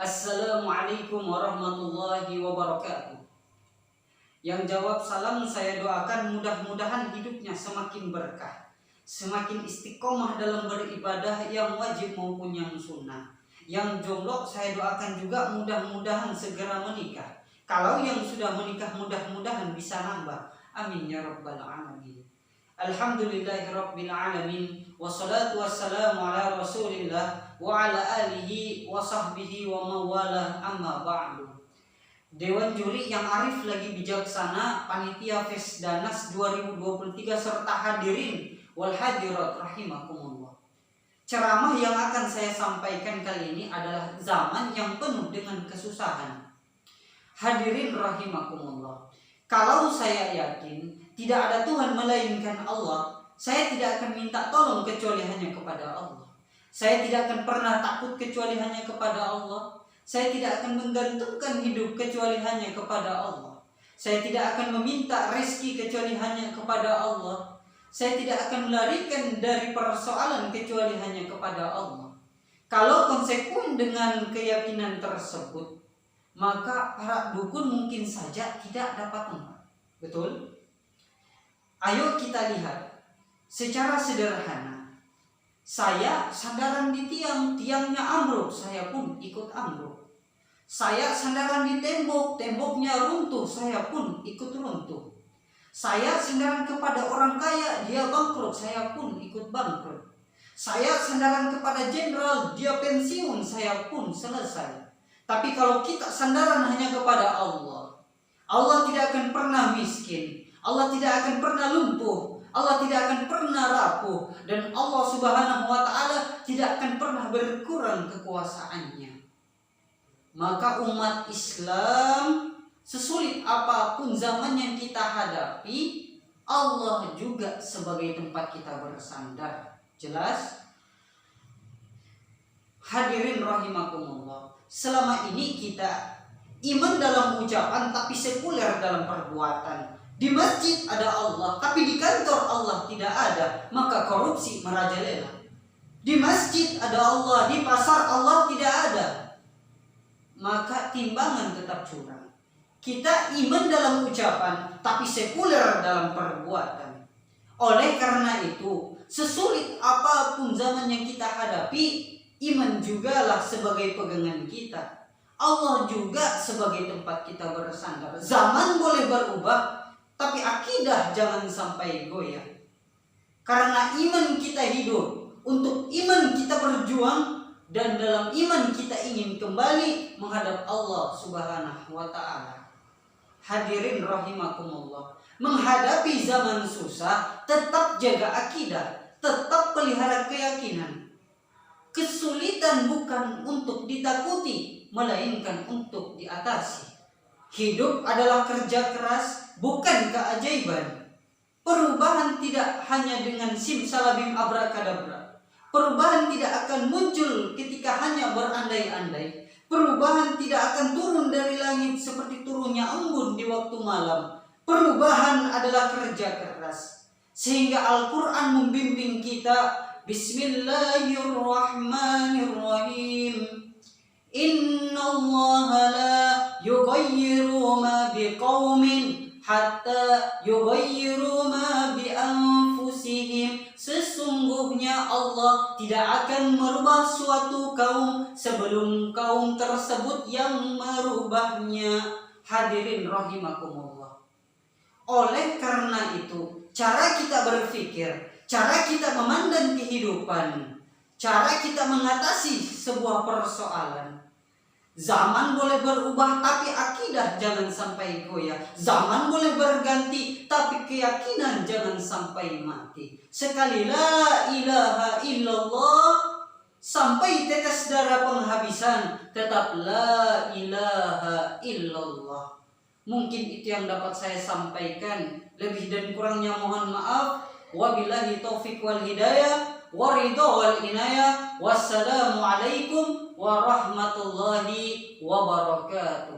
Assalamualaikum warahmatullahi wabarakatuh. Yang jawab salam saya doakan mudah-mudahan hidupnya semakin berkah, semakin istiqomah dalam beribadah yang wajib maupun yang sunnah. Yang jomblo saya doakan juga mudah-mudahan segera menikah. Kalau yang sudah menikah mudah-mudahan bisa nambah. Amin ya rabbal alamin. Alhamdulillahirabbil alamin. Wassalatu wassalamu ala Rasulillah wa ala alihi wa sahbihi wa mawalah, amma ba'du. Dewan juri yang arif lagi bijaksana, panitia Fesdanas 2023 serta hadirin wal hadirat rahimakumullah. Ceramah yang akan saya sampaikan kali ini adalah zaman yang penuh dengan kesusahan. Hadirin rahimakumullah. Kalau saya yakin tidak ada Tuhan melainkan Allah, saya tidak akan minta tolong kecuali hanya kepada Allah. Saya tidak akan pernah takut kecuali hanya kepada Allah. Saya tidak akan menggantungkan hidup kecuali hanya kepada Allah. Saya tidak akan meminta rezeki kecuali hanya kepada Allah. Saya tidak akan melarikan dari persoalan kecuali hanya kepada Allah. Kalau konsekuen dengan keyakinan tersebut, maka para dukun mungkin saja tidak dapat membantu. Betul? Ayo kita lihat secara sederhana. Saya sandaran di tiang, tiangnya ambruk, saya pun ikut ambruk. Saya sandaran di tembok, temboknya runtuh, saya pun ikut runtuh. Saya sandaran kepada orang kaya, dia bangkrut, saya pun ikut bangkrut. Saya sandaran kepada jenderal, dia pensiun, saya pun selesai. Tapi kalau kita sandaran hanya kepada Allah, Allah tidak akan pernah miskin, Allah tidak akan pernah lumpuh, Allah tidak akan pernah rapuh, dan Allah Subhanahu wa ta'ala tidak akan pernah berkurang kekuasaannya. Maka umat Islam, sesulit apapun zaman yang kita hadapi, Allah juga sebagai tempat kita bersandar. Jelas? Hadirin rahimakumullah. Selama ini kita iman dalam ucapan tapi sekuler dalam perbuatan. Di masjid ada Allah, tapi di kantor Allah tidak ada, maka korupsi merajalela. Di masjid ada Allah, di pasar Allah tidak ada, maka timbangan tetap curang. Kita iman dalam ucapan, tapi sekuler dalam perbuatan. Oleh karena itu, sesulit apapun zaman yang kita hadapi, iman jugalah sebagai pegangan kita. Allah juga sebagai tempat kita bersandar. Zaman boleh berubah, tapi akidah jangan sampai goyah. Karena iman kita hidup, untuk iman kita berjuang, dan dalam iman kita ingin kembali menghadap Allah Subhanahu wa ta'ala. Hadirin rahimakumullah. Menghadapi zaman susah, tetap jaga akidah, tetap pelihara keyakinan. Kesulitan bukan untuk ditakuti, melainkan untuk diatasi. Hidup adalah kerja keras, bukan keajaiban. Perubahan tidak hanya dengan simsalabim abrakadabra. Perubahan tidak akan muncul ketika hanya berandai-andai. Perubahan tidak akan turun dari langit seperti turunnya embun di waktu malam. Perubahan adalah kerja keras. Sehingga Al-Quran membimbing kita, Bismillahirrahmanirrahim. Inna Allah la yughayyiru ma biqaumin hatta yughayyiru ma bi anfusihim. Sesungguhnya Allah tidak akan merubah suatu kaum sebelum kaum tersebut yang merubahnya. Hadirin rahimakumullah. Oleh karena itu, cara kita berpikir, cara kita memandang kehidupan, cara kita mengatasi sebuah persoalan. Zaman boleh berubah, tapi akidah jangan sampai goyah. Zaman boleh berganti, tapi keyakinan jangan sampai mati. Sekali la ilaha illallah, sampai tetes darah penghabisan, tetap la ilaha illallah. Mungkin itu yang dapat saya sampaikan. Lebih dan kurangnya mohon maaf. Wabillahi taufiq wal hidayah, waridho wal inayah. Wassalamualaikum warahmatullahi wabarakatuh.